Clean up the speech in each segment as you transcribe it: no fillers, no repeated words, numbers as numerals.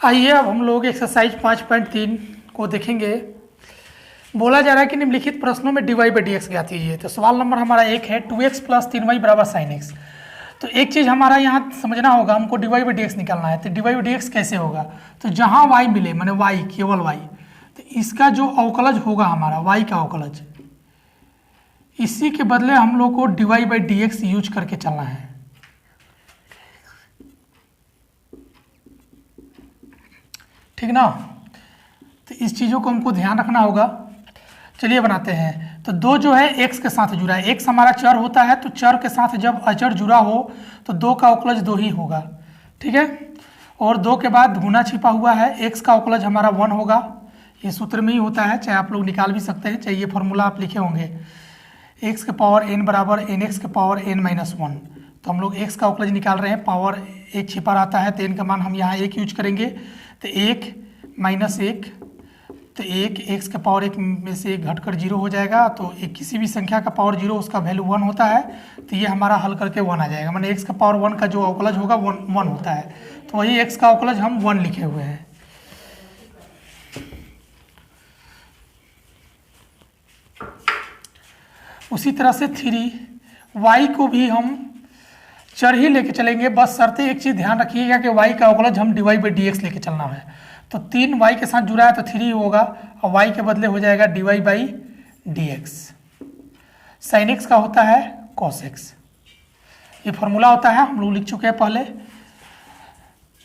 आइए अब हम लोग एक्सरसाइज 5.3 को देखेंगे। बोला जा रहा है कि निम्नलिखित प्रश्नों में dy बाई डी एक्स ज्ञात कीजिए। तो सवाल नंबर हमारा एक है 2x प्लस 3y बराबर साइन एक्स। तो एक चीज़ हमारा यहाँ समझना होगा, हमको dy बाई डी एक्स निकालना है। तो dy बाई डी एक्स कैसे होगा, तो जहाँ y मिले माने y केवल y, तो इसका जो अवकलज होगा हमारा y का अवकलज, इसी के बदले हम लोग को dy by d x use करके चलना है। ठीक ना, तो इस चीज़ों को हमको ध्यान रखना होगा। चलिए बनाते हैं। तो दो जो है x के साथ जुड़ा है, x हमारा चर होता है, तो चर के साथ जब अचर जुड़ा हो तो दो का अवकलज दो ही होगा। ठीक है, और दो के बाद गुना छिपा हुआ है, x का अवकलज हमारा 1 होगा। ये सूत्र में ही होता है, चाहे आप लोग निकाल भी सकते हैं, चाहे ये फॉर्मूला आप लिखे होंगे, x के पावर n बराबर nx के पावर n माइनस 1। तो हम लोग x का अवकलज निकाल रहे हैं, पावर एक छिपा रहता है तो n का मान हम यहाँ 1 यूज करेंगे। तो 1 माइनस 1, तो 1 x के पावर 1 में से 1 घटकर 0 हो जाएगा। तो एक किसी भी संख्या का पावर 0 उसका वैल्यू 1 होता है, तो ये हमारा हल करके 1 आ जाएगा। माने x का पावर 1 का जो अवकलज होगा 1 होता है, तो वही x का अवकलज हम 1 लिखे हुए हैं। उसी तरह से 3y को भी हम चर ही लेके चलेंगे, बस शर्त एक चीज़ ध्यान रखिएगा कि y का अवकलज हम dy बाई डी एक्स लेके चलना है। तो 3y के साथ जुड़ा है तो 3 होगा, और y के बदले हो जाएगा dy by d x. Sine x का होता है कॉस एक्स, ये फॉर्मूला होता है, हम लोग लिख चुके हैं पहले।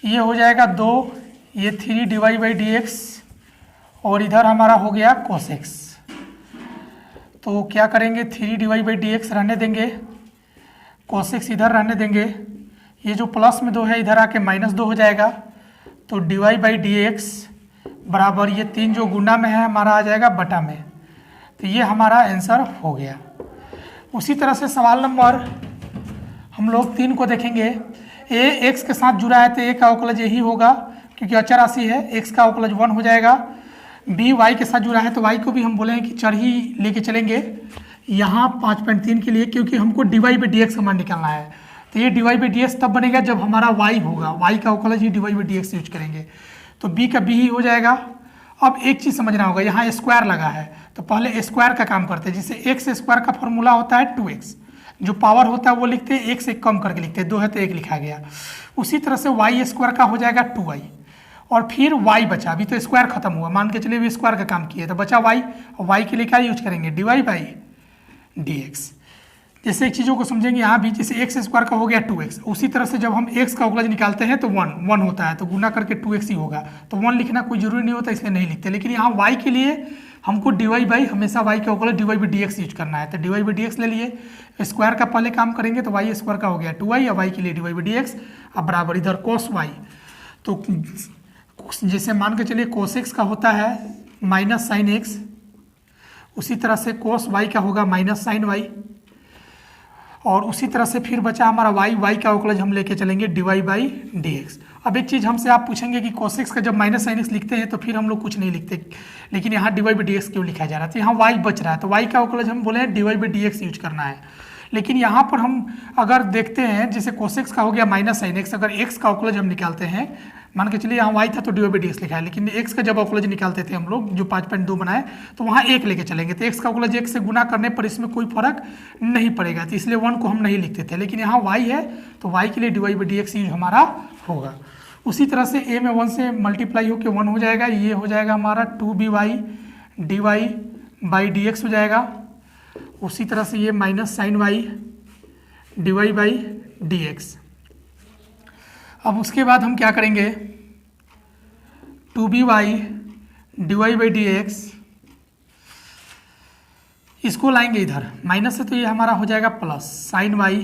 ये हो जाएगा 2, ये 3 dy बाई डी एक्स, और इधर हमारा हो गया कॉस एक्स। तो क्या करेंगे, 3 dy बाई डी एक्स रहने देंगे, कॉस एक्स इधर रहने देंगे, ये जो प्लस में 2 है इधर आके माइनस 2 हो जाएगा। तो dy बाई डी एक्स बराबर ये 3 जो गुना में है हमारा आ जाएगा बटा में। तो ये हमारा आंसर हो गया। उसी तरह से सवाल नंबर हम लोग 3 को देखेंगे। a x के साथ जुड़ा है तो a का अवकलज यही होगा, क्योंकि अचर राशि है, x का अवकलज 1 हो जाएगा। b y के साथ जुड़ा है तो y को भी हम बोले कि चर ही लेके चलेंगे यहाँ 5.3 के लिए, क्योंकि हमको dy बाई डी एक्स का मान निकालना है। तो ये dy बाई डी एक्स तब बनेगा जब हमारा y होगा, y का अवकलज ही dy by d x use करेंगे। तो b का b ही हो जाएगा। अब एक चीज़ समझना होगा, यहाँ स्क्वायर लगा है तो पहले स्क्वायर का काम करते हैं। जिसे एक्स स्क्वायर का फॉर्मूला होता है 2x, जो पावर होता है वो लिखते हैं, 1 से कम करके लिखते हैं, 2 है तो 1 लिखा गया। उसी तरह से y स्क्वायर का हो जाएगा 2y, और फिर y बचा, अभी तो स्क्वायर खत्म हुआ, मान के चलिए भी स्क्वायर का काम किया तो बचा y, और y के लिए क्या यूज करेंगे, dy बाई डी एक्स। जैसे एक चीज़ों को समझेंगे, यहाँ भी जैसे एक्स स्क्वायर का हो गया 2x, उसी तरह से जब हम x का अवकलज निकालते हैं तो 1 होता है, तो गुना करके 2x ही होगा। तो 1 लिखना कोई जरूरी नहीं होता, इसलिए नहीं लिखते। लेकिन यहाँ y के लिए हमको dy बाई, हमेशा y का अवकलज dy by d x use करना है। तो dy बाई डी एक्स ले लिए, स्क्वायर का पहले काम करेंगे तो y स्क्वायर का हो गया 2y, या y के लिए dy बाई डी एक्स। अब बराबर इधर cos y, तो जैसे मान के चलिए cos x का होता है माइनस साइन एक्स, उसी तरह से cos y का होगा माइनस साइन y, और उसी तरह से फिर बचा हमारा y का अवकलज हम लेके चलेंगे dy बाई डी एक्स। अब एक चीज़ हमसे आप पूछेंगे कि cos x का जब माइनस साइन एक्स लिखते हैं तो फिर हम लोग कुछ नहीं लिखते, लेकिन यहाँ dy बाई डी एक्स क्यों लिखा जा रहा है, तो यहाँ y बच रहा है, तो y का अवकलज हम बोले dy by d x use करना है। लेकिन यहाँ पर हम अगर देखते हैं, जैसे cos x का हो गया माइनस साइन एक्स, अगर x का अवकलज हम निकालते हैं, मान के चलिए यहाँ y था तो dy बाई डी एक्स लिखा है, लेकिन x का जब अवकलज निकालते थे हम लोग जो 5.2 बनाए, तो वहाँ 1 लेके चलेंगे, तो x का अवकलज 1 से गुना करने पर इसमें कोई फर्क नहीं पड़ेगा, तो इसलिए 1 को हम नहीं लिखते थे। लेकिन यहाँ y है तो y के लिए dy by d x use हमारा होगा। उसी तरह से a में 1 से मल्टीप्लाई होकर 1 हो जाएगा, ये हो जाएगा हमारा 2by dy by d x हो जाएगा। उसी तरह से ये minus sine y dy by d x. अब उसके बाद हम क्या करेंगे, 2by dy by d x, इसको लाएंगे इधर माइनस से, तो ये हमारा हो जाएगा plus sign y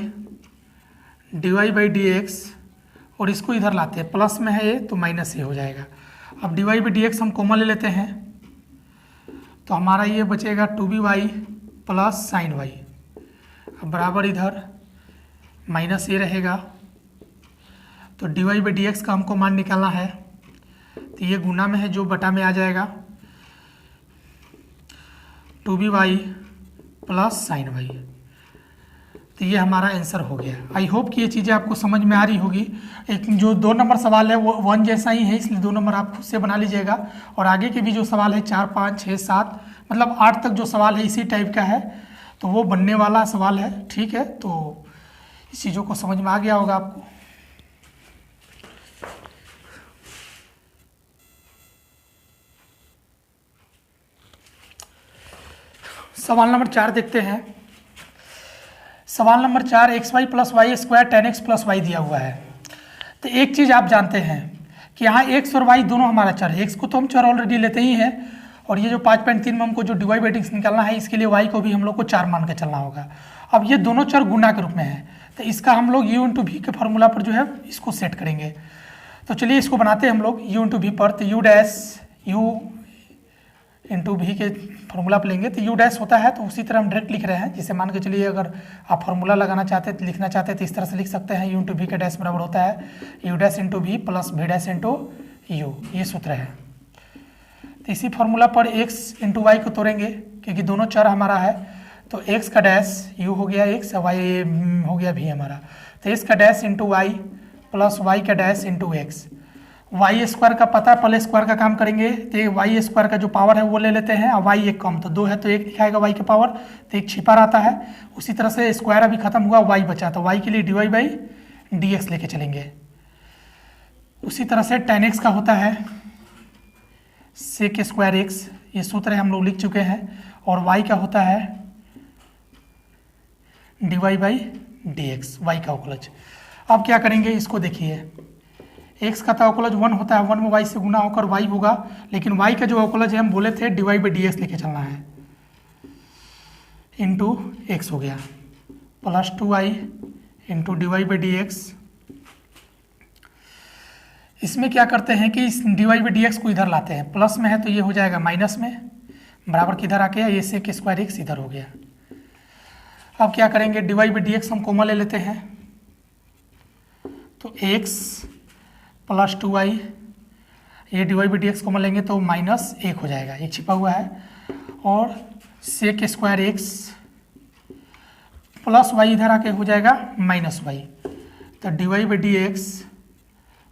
dy by d x, और इसको इधर लाते हैं, प्लस में है ये तो माइनस ये हो जाएगा। अब dy बाई डी एक्स हम कॉमन ले लेते हैं, तो हमारा ये बचेगा 2by प्लस साइन y, अब बराबर इधर माइनस ये रहेगा। तो dy बाई डी एक्स का हमको मान निकालना है, तो ये गुना में है जो बटा में आ जाएगा, 2by प्लस साइन y। तो ये हमारा आंसर हो गया। आई होप कि ये चीज़ें आपको समझ में आ रही होगी। एक जो 2 नंबर सवाल है वो 1 जैसा ही है, इसलिए 2 नंबर आप खुद से बना लीजिएगा। और आगे के भी जो सवाल है 4, 5, 6, 7 मतलब 8 तक जो सवाल है इसी टाइप का है, तो वो बनने वाला सवाल है। ठीक है, तो इस चीज़ों को समझ में आ गया होगा आपको। सवाल नंबर 4 देखते हैं। सवाल number 4, XY + y² tan x + y दिया हुआ है। तो एक चीज़ आप जानते हैं कि यहाँ x और y दोनों हमारा चर है। x को तो हम चर ऑलरेडी लेते ही हैं, और ये जो 5.3 में हमको जो dy/dx निकालना है, इसके लिए y को भी हम लोग को 4 मान के चलना होगा। अब ये दोनों चर गुना के रूप में है, तो इसका हम लोग u × v के फॉर्मूला पर जो है इसको सेट करेंगे। तो चलिए इसको बनाते हैं हम लोग u × v पर। तो u × v के फॉर्मूला पर लेंगे तो u' होता है, तो उसी तरह हम डायरेक्ट लिख रहे हैं। जिसे मान के चलिए अगर आप फॉर्मूला लगाना चाहते हैं, लिखना चाहते हैं, तो इस तरह से लिख सकते हैं। u × v का डैश बराबर होता है u' × v + v' × u, ये सूत्र है। तो इसी फॉर्मूला पर x × y को तोड़ेंगे, क्योंकि दोनों चर हमारा है। तो x का डैश u हो गया x, y हो गया v हमारा। तो x का डैश × y + y का डैश × x। y² का पता, पहले स्क्वायर का काम करेंगे। तो y² का जो पावर है वो ले लेते हैं, और y एक कम, तो 2 है तो 1 दिखाएगा y का पावर, तो 1 छिपा रहता है। उसी तरह से स्क्वायर अभी खत्म हुआ, y बचा, तो y के लिए dy/dx लेके चलेंगे। उसी तरह से tan x का होता है sec² x, ये सूत्र है हम लोग लिख चुके हैं। और y का होता है dy/dx, y का अवकलज। अब क्या करेंगे, इसको देखिए, x का तो अवकलज 1 होता है, 1 में y से गुना होकर y होगा, लेकिन y का जो अवकलज है हम बोले थे dy/dx लेके चलना है, इंटू x हो गया, प्लस 2y इंटू dy/dx। इसमें क्या करते हैं कि इस dy/dx को इधर लाते हैं, प्लस में है तो ये हो जाएगा माइनस में, बराबर किधर आके ये sec² x इधर हो गया। अब क्या करेंगे, dy/dx हम कॉमन ले लेते हैं, तो x + 2y, ये dy/dx कॉमन लेंगे तो -1 हो जाएगा, ये छिपा हुआ है। और sec² x प्लस y इधर आके हो जाएगा -y, तो dy/dx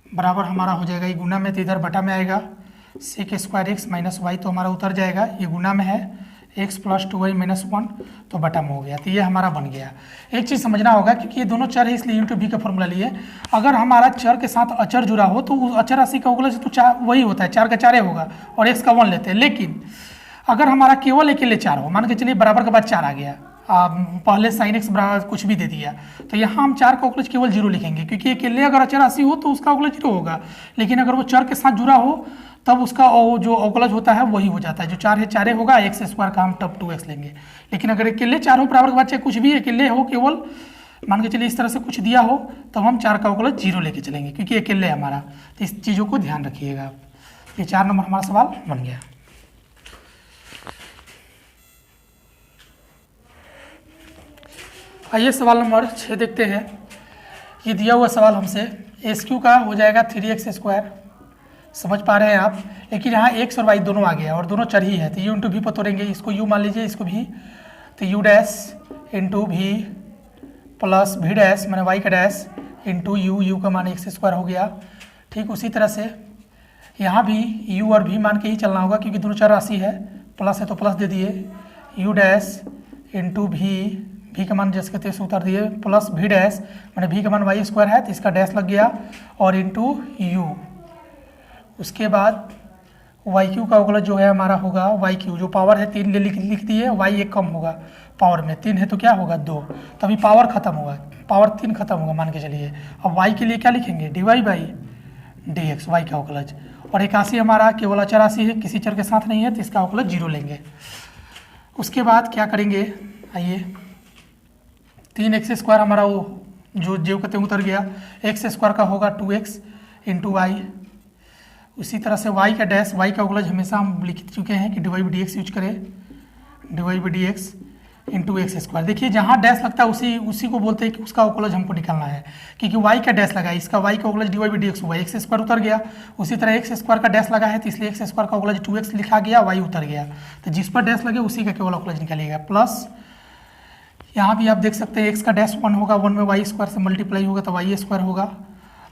बराबर हमारा हो जाएगा, ये गुना में तो इधर बटा में आएगा, sec² x -y तो हमारा उतर जाएगा, ये गुना में है, x + 2y - 1 तो बटा में हो गया। तो ये हमारा बन गया। एक चीज़ समझना होगा, क्योंकि ये दोनों चर है इसलिए u × v का फॉर्मूला लिए। अगर हमारा चर के साथ अचर जुड़ा हो तो उस अचर राशि का अवकलज तो वही होता है, 4 का 4 होगा, और x का 1 लेते हैं। लेकिन अगर हमारा केवल अकेले 4 हो, मान के चलिए बराबर के बाद 4 आ गया, पहले sin x बराबर कुछ भी दे दिया, तो यहाँ हम 4 का अवकलज केवल 0 लिखेंगे, क्योंकि अकेले अगर अचर राशि हो तो उसका अवकलज 0 होगा। लेकिन अगर वो चर के साथ जुड़ा हो तब उसका जो अवकलज होता है वही हो जाता है, जो 4 है 4 होगा, x² का हम तब 2x लेंगे। लेकिन अगर अकेले 4 हो बराबर के बाद, चाहे कुछ भी अकेले हो, केवल मान के चलिए इस तरह से कुछ दिया हो, तो हम 4 का अवकलज 0 लेके चलेंगे, क्योंकि अकेले हमारा। तो इस चीज़ों को ध्यान रखिएगा आप। ये 4 नंबर हमारा सवाल बन गया। आइए सवाल नंबर 6 देखते हैं। ये दिया हुआ सवाल हमसे SQ का हो जाएगा 3x², समझ पा रहे हैं आप। लेकिन यहाँ x और y दोनों आ गया और दोनों चर ही है, तो u × v पर तोड़ेंगे, इसको u मान लीजिए, इसको v, तो u' × v प्लस v' माने y का डैश इंटू u का मान x² हो गया। ठीक उसी तरह से यहाँ भी u और v मान के ही चलना होगा, क्योंकि दोनों चर राशि है, प्लस है तो प्लस दे दिए, u' v का मान जैसे कहते हैं उतार दिए, प्लस v' माने v का मान y² है तो इसका डैश लग गया, और इंटू u। उसके बाद YQ का अवकलज जो है हमारा होगा, YQ जो पावर है 3 ले लिख दिए, y एक कम होगा पावर में, 3 है तो क्या होगा 2, तभी पावर खत्म होगा, पावर 3 खत्म होगा मान के चलिए। अब y के लिए क्या लिखेंगे, dy/dx, y का अवकलज। और 81 हमारा केवल अचर राशि है, किसी चर के साथ नहीं है, तो इसका अवकलज 0 लेंगे। उसके बाद क्या करेंगे, आइए 3x² हमारा वो जो कहते हैं उतर गया, x² का होगा 2x इंटू y। उसी तरह से y का डैश, y का अवकलज हमेशा हम लिख चुके हैं कि dy/dx यूज करें, dy/dx इंटू x²। देखिए जहाँ डैश लगता है उसी को बोलते हैं कि उसका अवकलज हमको निकालना है, क्योंकि y का डैश लगा है, इसका y का अवकलज dy/dx हुआ, x² उतर गया। उसी तरह x² का डैश लगा है तो इसलिए x² का अवकलज 2x लिखा गया, y उतर गया। तो जिस पर डैश लगे उसी का केवल अवकलज निकालिएगा। प्लस यहाँ भी आप देख सकते हैं एक्स का डैश 1 होगा, 1 में वाई स्क्वायर से मल्टीप्लाई होगा तो वाई स्क्वायर होगा,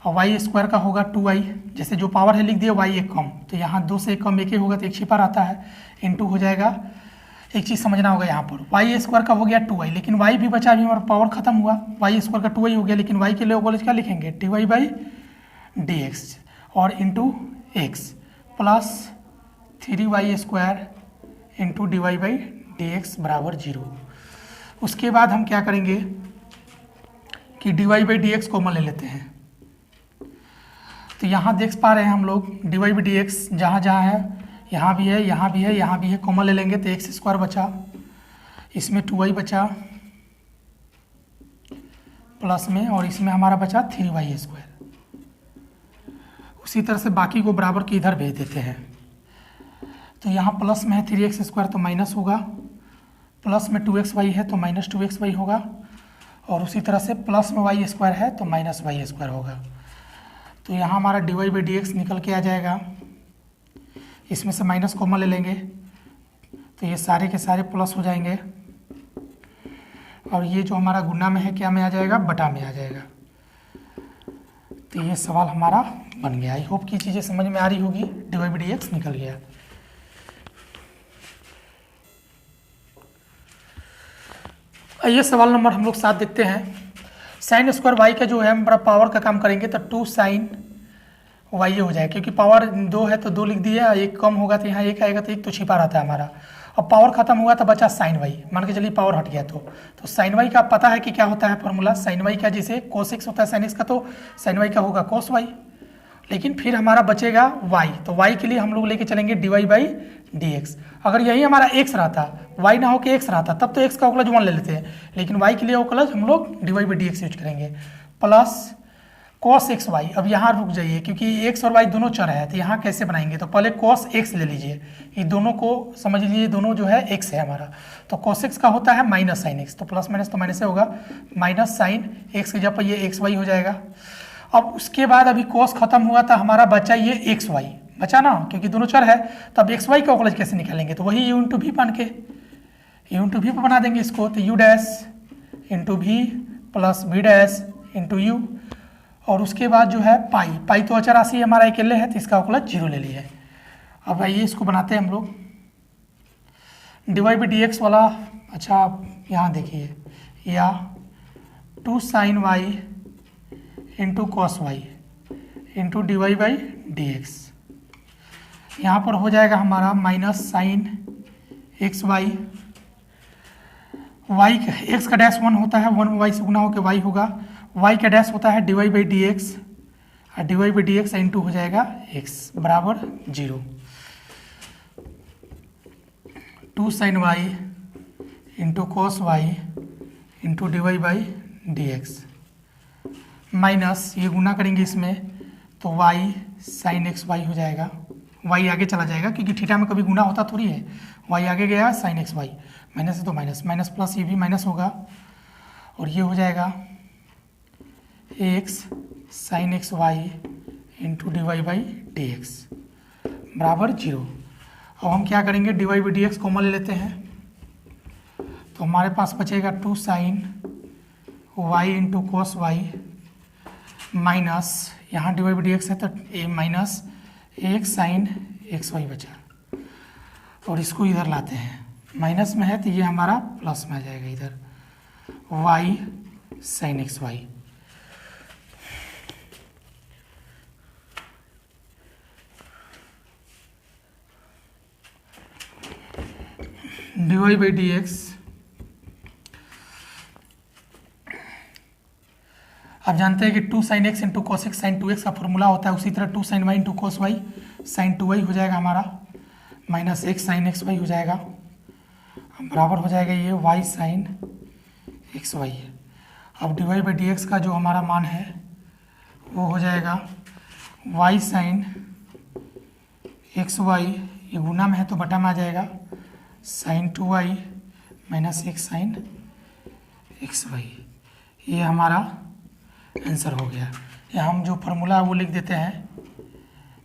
और वाई स्क्वायर का होगा 2y, जैसे जो पावर है लिख दिया y एक कम, तो यहाँ 2 से एक कम एक ही होगा तो एक छिपा रहता है, इंटू हो जाएगा। एक चीज़ समझना होगा यहाँ पर वाई स्क्वायर का हो गया 2y, लेकिन वाई भी बचा, अभी हमारा पावर खत्म हुआ, वाई स्क्वायर का 2y हो गया, लेकिन वाई के लिए कॉलेज क्या लिखेंगे dy/dx और into x plus 3y square into dy/dx बराबर 0। उसके बाद हम क्या करेंगे कि dy/dx कॉमन ले लेते हैं, तो यहाँ देख पा रहे हैं हम लोग dy/dx जहाँ जहाँ है, यहाँ भी है, यहाँ भी है, यहाँ भी है, कॉमन ले लेंगे तो एक्स स्क्वायर बचा, इसमें 2y बचा प्लस में, और इसमें हमारा बचा 3y स्क्वायर। उसी तरह से बाकी को बराबर के इधर भेज देते हैं, तो यहाँ प्लस में है 3x स्क्वायर तो माइनस होगा, प्लस में 2xy है तो माइनस 2xy होगा, और उसी तरह से प्लस में y स्क्वायर है तो माइनस y स्क्वायर होगा। तो यहाँ हमारा dy/dx निकल के आ जाएगा, इसमें से माइनस कॉमन ले लेंगे तो ये सारे के सारे प्लस हो जाएंगे, और ये जो हमारा गुना में है क्या में आ जाएगा, बटा में आ जाएगा। तो ये सवाल हमारा बन गया। आई होप की चीज़ें समझ में आ रही होगी, dy/dx निकल गया। ये सवाल नंबर हम लोग 7 देखते हैं। साइन स्क्वायर वाई का जो है हमारा पावर का काम करेंगे तो 2 साइन वाई हो जाएगा, क्योंकि पावर 2 है तो 2 लिख दिया, एक कम होगा तो यहाँ एक आएगा तो एक तो छिपा रहता है हमारा, और पावर खत्म हुआ तो बचा साइन वाई, मान के चलिए पावर हट गया तो साइन वाई का पता है कि क्या होता है फॉर्मूला, साइन वाई का जैसे कोस एक्स होता है साइन एक्स का, तो साइन वाई का होगा कोस वाई, लेकिन फिर हमारा बचेगा वाई, तो वाई के लिए हम लोग लेके चलेंगे dy/dx। अगर यही हमारा x रहता, y ना हो के x रहता, तब तो x का अवकलज 1 ले लेते हैं, लेकिन y के लिए अवकलज हम लोग dy/dx यूज करेंगे, प्लस cos xy। अब यहाँ रुक जाइए, क्योंकि x और y दोनों चर है, तो यहाँ कैसे बनाएंगे, तो पहले cos x ले लीजिए, ये दोनों को समझ लीजिए, दोनों जो है x है हमारा, तो cos x का होता है माइनस साइन x, तो प्लस माइनस तो माइनस से होगा, माइनस साइन x की जगह पर ये xy हो जाएगा। अब उसके बाद अभी cos खत्म हुआ था, हमारा बचा ये xy बचा ना, क्योंकि दोनों चर है, तो अब xy का अवकलज कैसे निकालेंगे, तो वही u इंटू वी बन के u इंटू वी बना देंगे इसको, तो u dash into v plus v dash into u, और उसके बाद जो है पाई तो अचर राशि हमारा अकेले है तो इसका अवकलज 0 ले लिया है। अब आइए इसको बनाते हैं हम लोग dy/dx वाला। अच्छा यहाँ देखिए, या 2 sine y into cos y into dy/dx, यहाँ पर हो जाएगा हमारा minus sine x y, y x का डैश 1 होता है, 1 में वाई से गुना होकर वाई होगा, वाई का डैश होता है dy/dx, और dy/dx इंटू हो जाएगा x बराबर 0। 2 sine y into cos y into dy/dx, minus ये गुना करेंगे इसमें तो y साइन एक्स वाई हो जाएगा, y आगे चला जाएगा क्योंकि थीटा में कभी गुना होता थोड़ी है, y आगे गया साइन एक्स वाई, माइनस है तो माइनस, माइनस प्लस ये भी माइनस होगा, और ये हो जाएगा x sine x y into dy/dx बराबर 0। अब हम क्या करेंगे, dy/dx कॉमन ले लेते हैं, तो हमारे पास बचेगा 2 sine y into cos y, minus यहाँ dy/dx है तो माइनस 1 साइन एक्स वाई बचा, और इसको इधर लाते हैं, माइनस में है तो ये हमारा प्लस में आ जाएगा इधर, Y sign x Y. dy/dx, आप जानते हैं कि 2 sine x into cos x sine 2x का फॉर्मूला होता है, उसी तरह 2 sine y into cos y sine 2y हो जाएगा हमारा, माइनस 1 साइन एक्स वाई हो जाएगा, बराबर हो जाएगा ये y साइन एक्स वाई। अब dy/dx का जो हमारा मान है वो हो जाएगा y साइन एक्स वाई, ये गुना में है तो बटा में आ जाएगा, sine 2y minus 1 sine x y. ये हमारा आंसर हो गया। यहाँ हम जो फार्मूला है वो लिख देते हैं,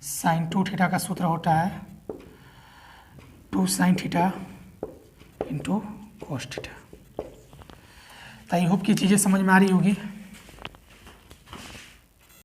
साइन 2 थीटा का सूत्र होता है 2 sine theta into cos theta. तो आई होप की चीज़ें समझ में आ रही होगी।